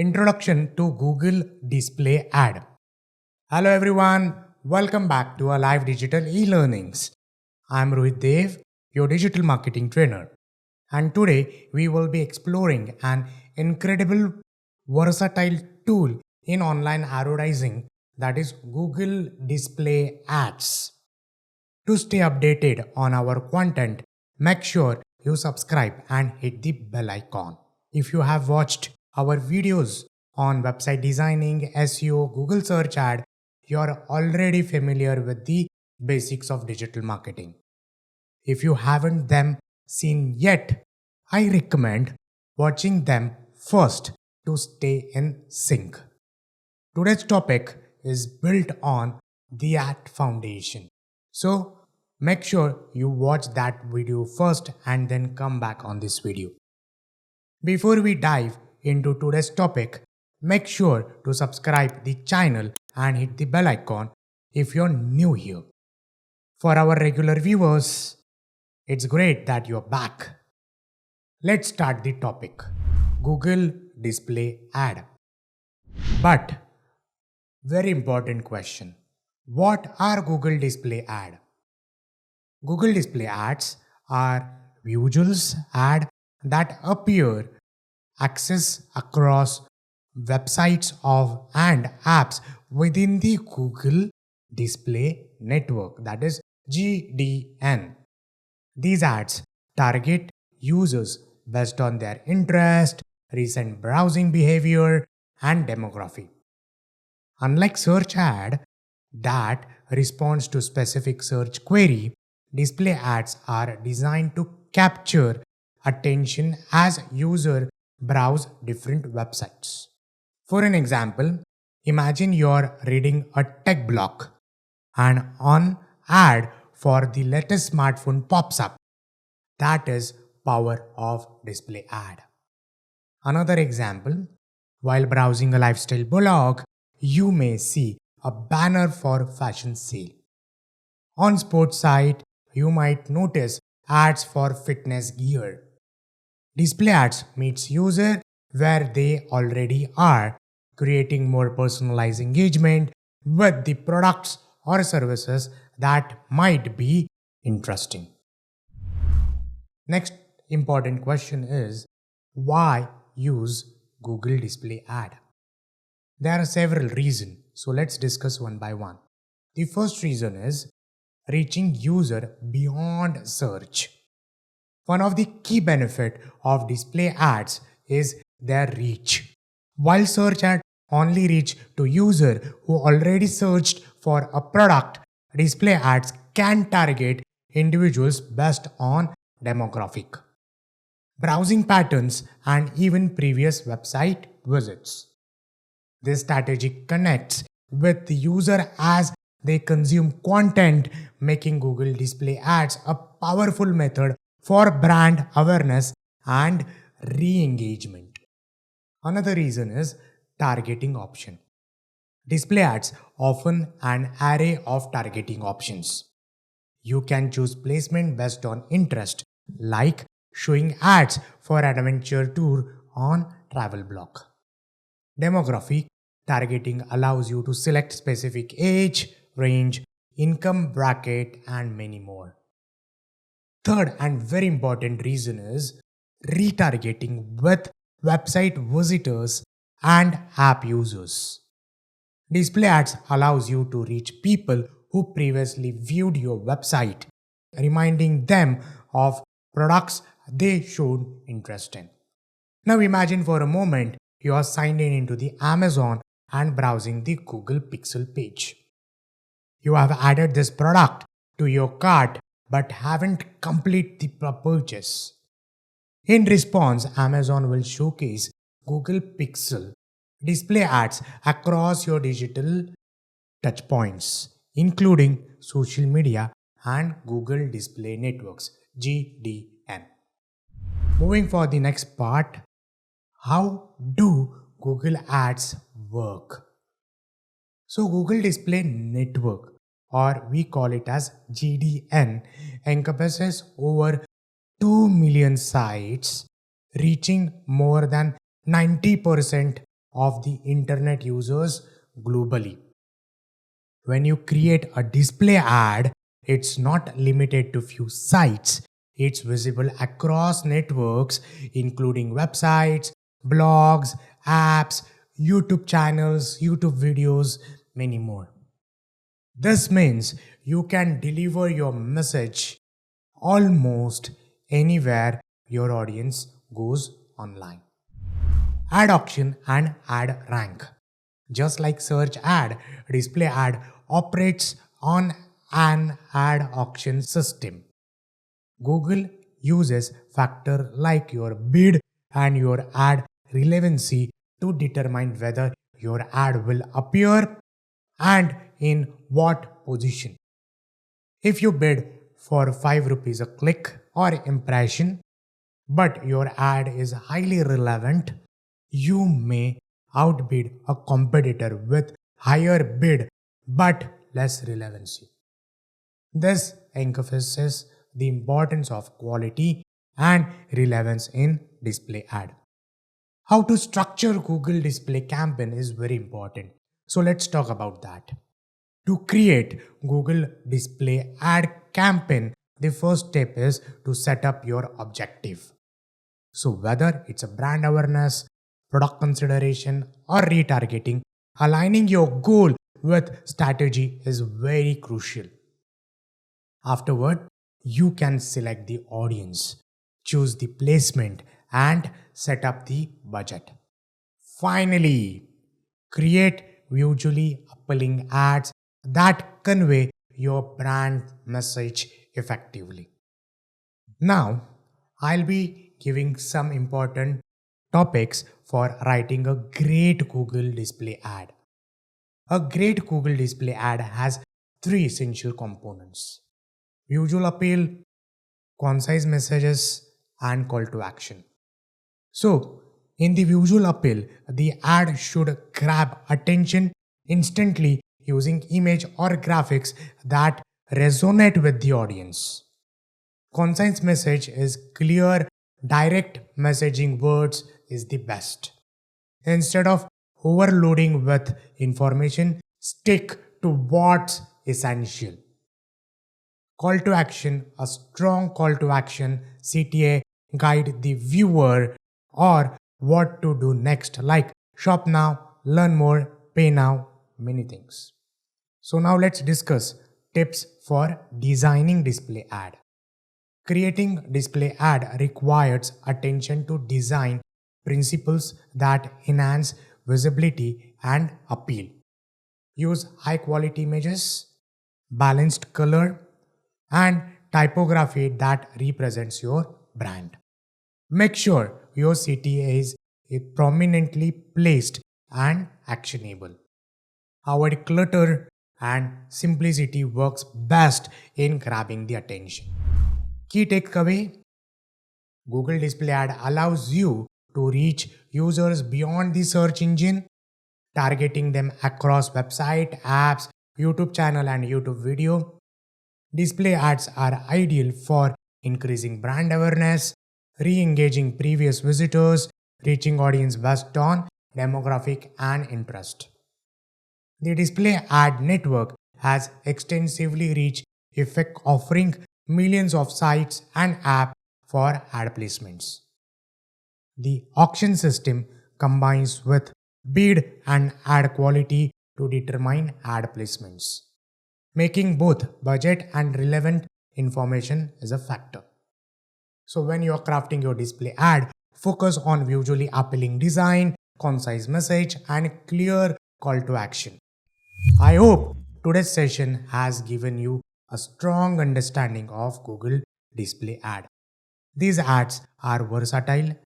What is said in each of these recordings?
Introduction to Google Display Ad. Hello everyone, welcome back to our live digital e-learnings. I'm Rohit Deoo, your digital marketing trainer. And today we will be exploring an incredible versatile tool in online advertising, that is Google Display Ads. To stay updated on our content, make sure you subscribe and hit the bell icon. If you have watched our videos on website designing, SEO, Google search ad, you are already familiar with the basics of digital marketing. If you haven't them seen yet, I recommend watching them first to stay in sync. Today's topic is built on the ad foundation. So make sure you watch that video first and then come back on this video. Before we dive into today's topic, make sure to subscribe the channel and hit the bell icon if you're new here. For our regular viewers, it's great that you're back. Let's start the topic. Google Display Ad. But very important question. What are Google Display Ad? Google Display Ads are visuals ad that appear access across websites of and apps within the Google Display Network, that is GDN. These ads target users based on their interest, recent browsing behavior, and demography. Unlike search ad that responds to specific search query, display ads are designed to capture attention as user browse different websites. For an example, imagine you're reading a tech blog and an ad for the latest smartphone pops up. That is power of display ad. Another example, while browsing a lifestyle blog, you may see a banner for fashion sale. On sports site, you might notice ads for fitness gear. Display ads meets user where they already are, creating more personalized engagement with the products or services that might be interesting. Next important question is, why use Google Display Ad? There are several reasons, so let's discuss one by one. The first reason is reaching user beyond search. One of the key benefits of display ads is their reach. While search ads only reach to user who already searched for a product, display ads can target individuals based on demographic, browsing patterns, and even previous website visits. This strategy connects with the user as they consume content, making Google Display Ads a powerful method for brand awareness and re-engagement. Another reason is targeting option. Display ads often an array of targeting options. You can choose placement based on interest, like showing ads for adventure tour on travel blog. Demographic targeting allows you to select specific age, range, income bracket, and many more. Third and very important reason is retargeting with website visitors and app users. Display ads allows you to reach people who previously viewed your website, reminding them of products they showed interest in. Now imagine for a moment you are signed in into the Amazon and browsing the Google Pixel page. You have added this product to your cart but haven't completed the purchase. In response, Amazon will showcase Google Pixel display ads across your digital touchpoints, including social media and Google Display Networks (GDN). Moving for the next part, how do Google Ads work? So Google Display Network, or we call it as GDN, encompasses over 2 million sites, reaching more than 90% of the internet users globally. When you create a display ad, it's not limited to few sites. It's visible across networks, including websites, blogs, apps, YouTube channels, YouTube videos, many more. This means you can deliver your message almost anywhere your audience goes online. Ad auction and ad rank. Just like search ad, display ad operates on an ad auction system. Google uses factors like your bid and your ad relevancy to determine whether your ad will appear and in what position. If you bid for 5 rupees a click or impression, but your ad is highly relevant, you may outbid a competitor with higher bid but less relevancy. This emphasizes the importance of quality and relevance in display ad. How to structure Google display campaign is very important. So let's talk about that. To create Google display ad campaign, the first step is to set up your objective. So whether it's a brand awareness, product consideration or retargeting, aligning your goal with strategy is very crucial. Afterward, you can select the audience, choose the placement and set up the budget. Finally, create visually appealing ads that convey your brand message effectively. Now, I'll be giving some important topics for writing a great Google display ad. A great Google display ad has three essential components: visual appeal, concise messages, and call to action. So, in the visual appeal, the ad should grab attention instantly using image or graphics that resonate with the audience. Concise message is clear, direct messaging words is the best. Instead of overloading with information, stick to what's essential. Call to action, a strong call to action, CTA, guide the viewer or what to do next, like shop now, learn more, pay now, many things. So now let's discuss tips for designing display ad. Creating display ad requires attention to design principles that enhance visibility and appeal. Use high quality images, balanced color, and typography that represents your brand. Make sure your CTA is prominently placed and actionable. Avoid clutter and simplicity works best in grabbing the attention. Key takeaway: Google Display Ad allows you to reach users beyond the search engine, targeting them across website, apps, YouTube channel, and YouTube video. Display ads are ideal for increasing brand awareness, re-engaging previous visitors, reaching audience based on demographic and interest. The display ad network has extensively reach effect, offering millions of sites and apps for ad placements. The auction system combines with bid and ad quality to determine ad placements. Making both budget and relevant information is a factor. So when you are crafting your display ad, focus on visually appealing design, concise message, and clear call to action. I hope today's session has given you a strong understanding of Google Display Ad. These ads are versatile,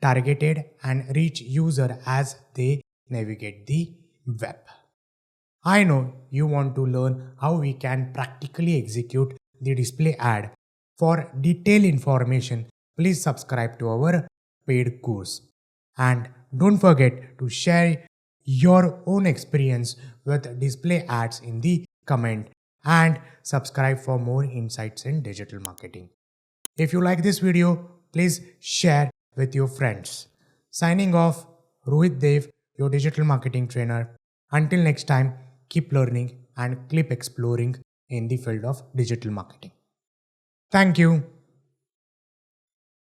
targeted, and reach user as they navigate the web. I know you want to learn how we can practically execute the display ad. For detailed information, please subscribe to our paid course. And don't forget to share your own experience with display ads in the comment and subscribe for more insights in digital marketing. If you like this video, please share with your friends. Signing off, Rohit Deoo your digital marketing trainer. Until next time, keep learning and keep exploring in the field of digital marketing. Thank you.